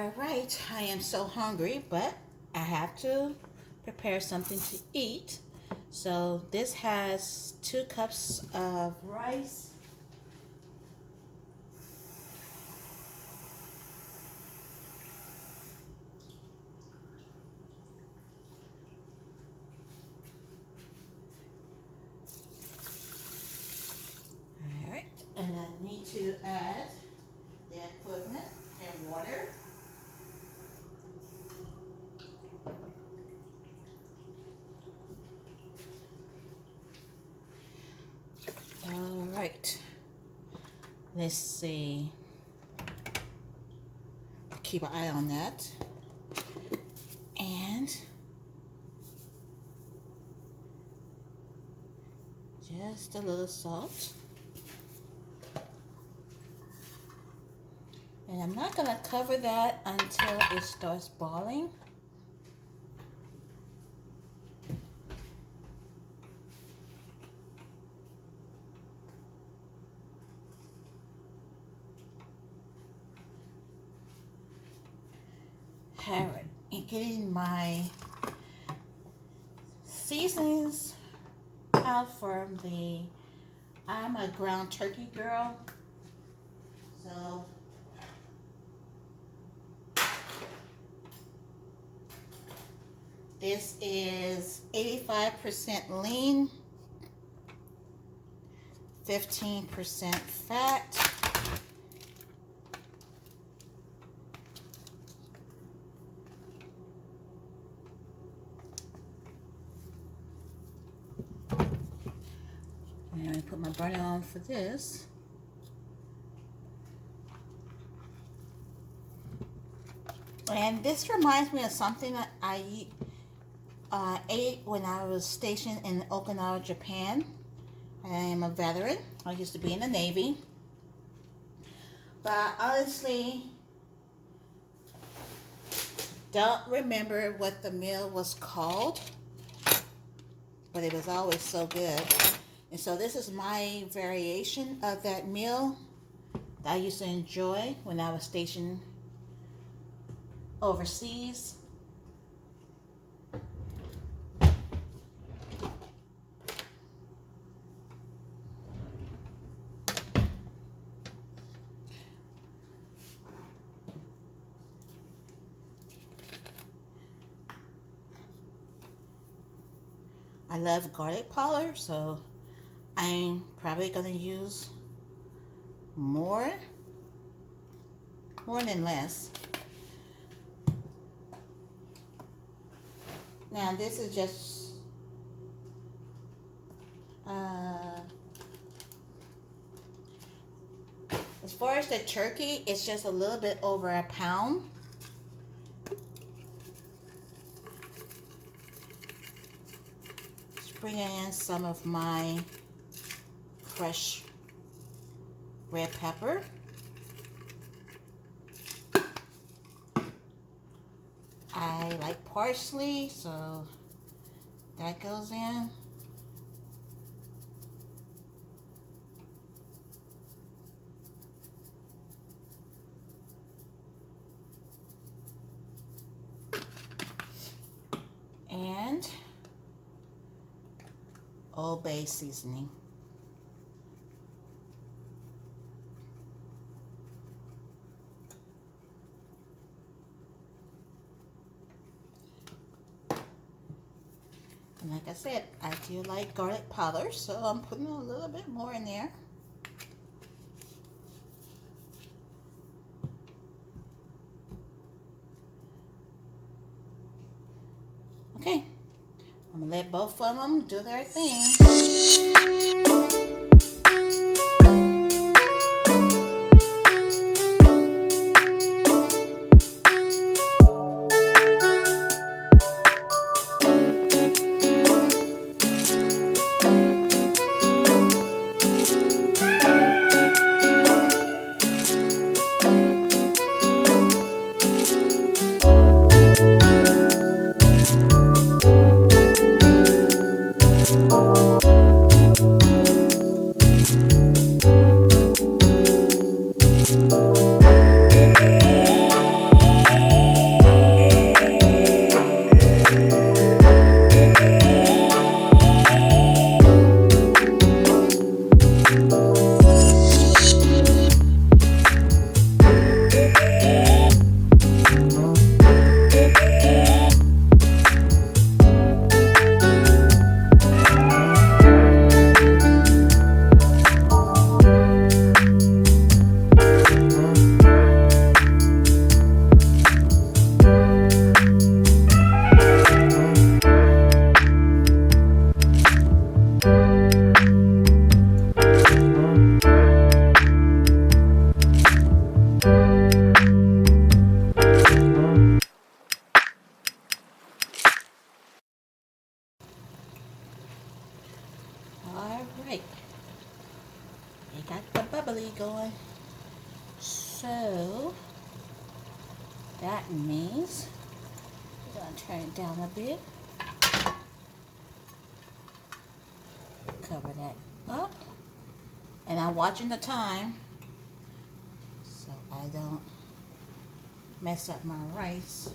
All right, I am so hungry, but I have to prepare something to eat. So this has 2 cups of rice. All right, and I need to add the equivalent in water. All right, let's see. Keep an eye on that. And just a little salt. And I'm not going to cover that until it starts boiling. All right, and getting my seasonings out from I'm a ground turkey girl, so this is 85% lean, 15% fat. And I put my burner on for this. And this reminds me of something that I ate when I was stationed in Okinawa, Japan. I am a veteran. I used to be in the Navy. But I honestly don't remember what the meal was called. But it was always so good. And so this is my variation of that meal that I used to enjoy when I was stationed overseas. I love garlic powder, so I'm probably going to use more than less. Now this is just as far as the turkey, it's just a little bit over a pound. Bring in some of my fresh red pepper. I like parsley, so that goes in. And Old Bay seasoning. And like I said, I do like garlic powder, so I'm putting a little bit more in there. Okay. I'm gonna let both of them do their thing. Alright. We got the bubbly going. So that means we're going to turn it down a bit. Cover that up. And I'm watching the time so I don't mess up my rice.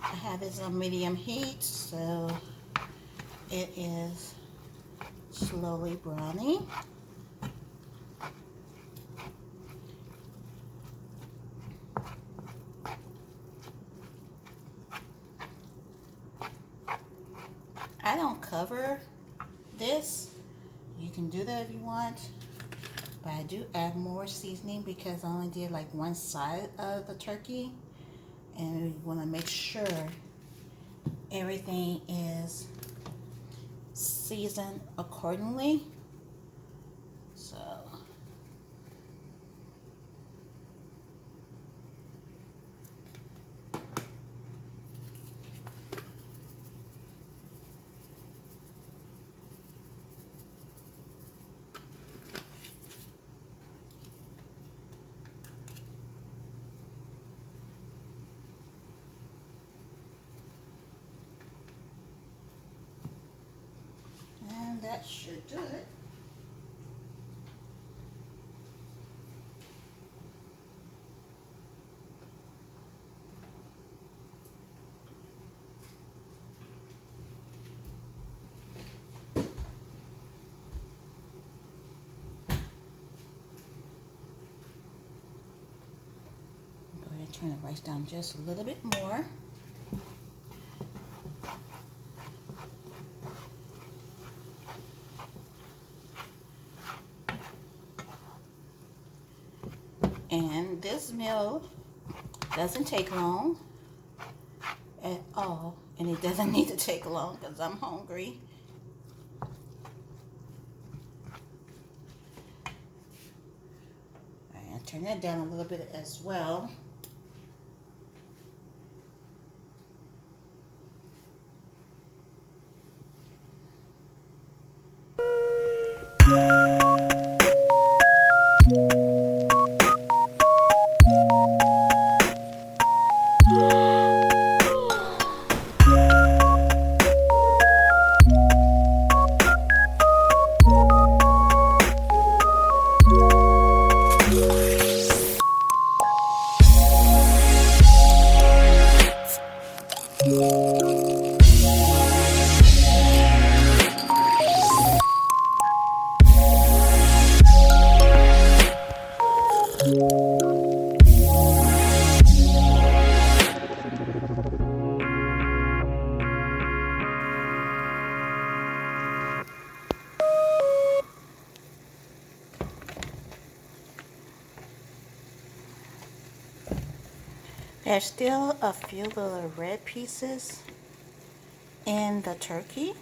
I have this on medium heat, so it is slowly browning. I don't cover this. You can do that if you want, but I do add more seasoning because I only did like one side of the turkey, and we want to make sure everything is seasoned accordingly. So and that should do it. Go ahead and turn the rice down just a little bit more. And this meal doesn't take long at all, and it doesn't need to take long because I'm hungry. And turn that down a little bit as well. There's still a few little red pieces in the turkey.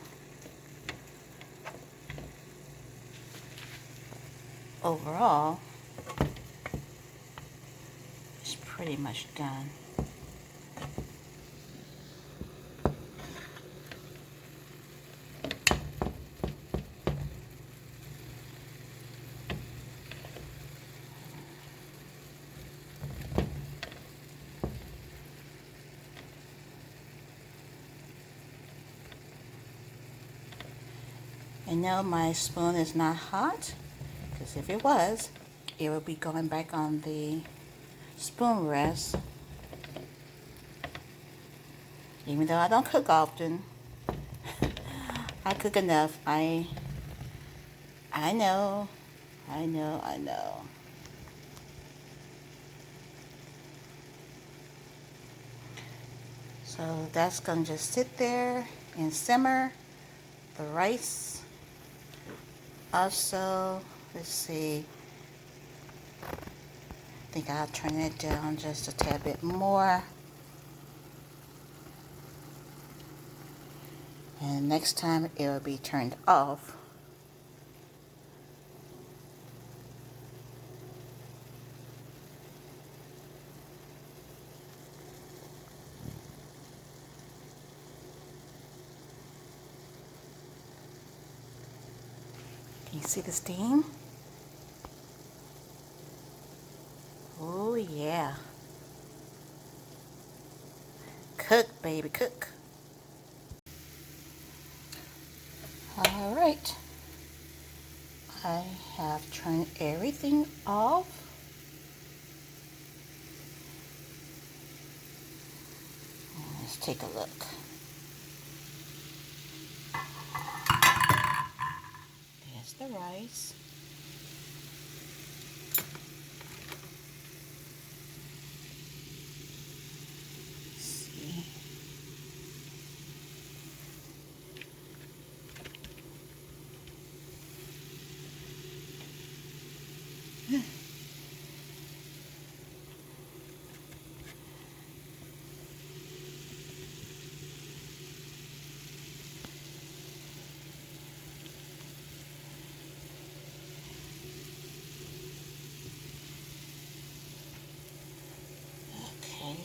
Overall, it's pretty much done. I know my spoon is not hot, because if it was, it would be going back on the spoon rest. Even though I don't cook often, I cook enough. I know. So that's gonna just sit there and simmer. The rice also, let's see, I think I'll turn it down just a tad bit more. And next time it will be turned off. Can you see the steam? Oh yeah. Cook, baby, cook. All right. I have turned everything off. Let's take a look. There's the rice. Let's see. Okay.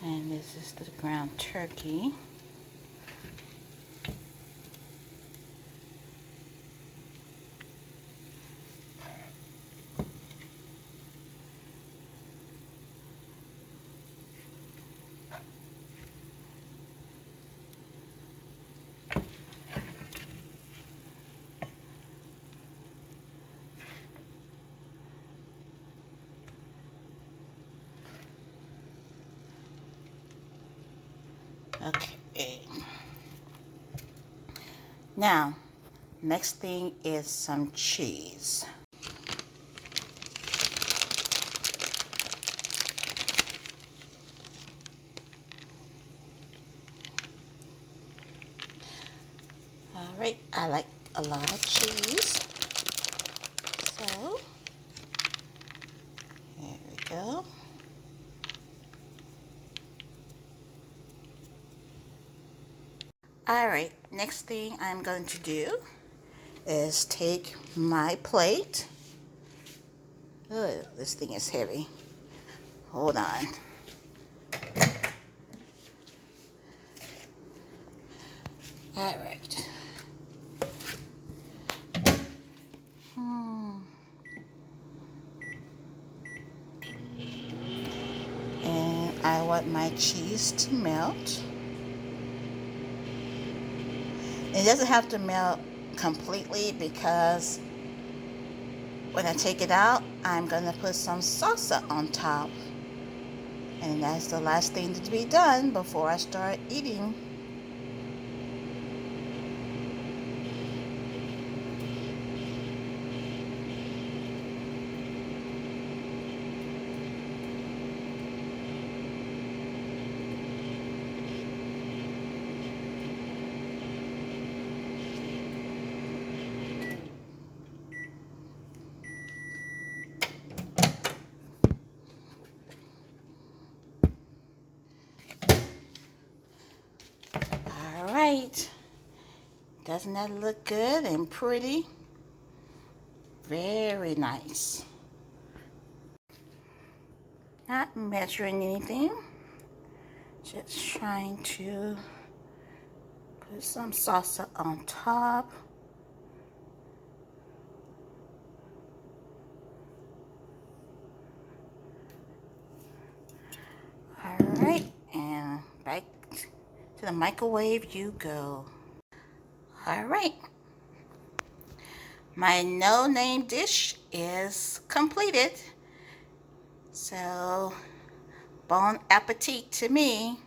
And this is the ground turkey. Okay. Now, next thing is some cheese. All right, I like a lot of cheese. So, there we go. All right, next thing I'm going to do is take my plate. Oh, this thing is heavy. Hold on. All right. And I want my cheese to melt. It doesn't have to melt completely because when I take it out, I'm going to put some salsa on top. And that's the last thing to be done before I start eating. All right. Doesn't that look good and pretty? Very nice. Not measuring anything. Just trying to put some salsa on top. All right, and back to the microwave you go. All right. My no-name dish is completed. So, bon appetit to me.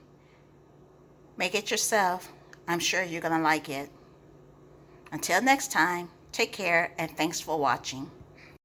Make it yourself. I'm sure you're going to like it. Until next time, take care and thanks for watching.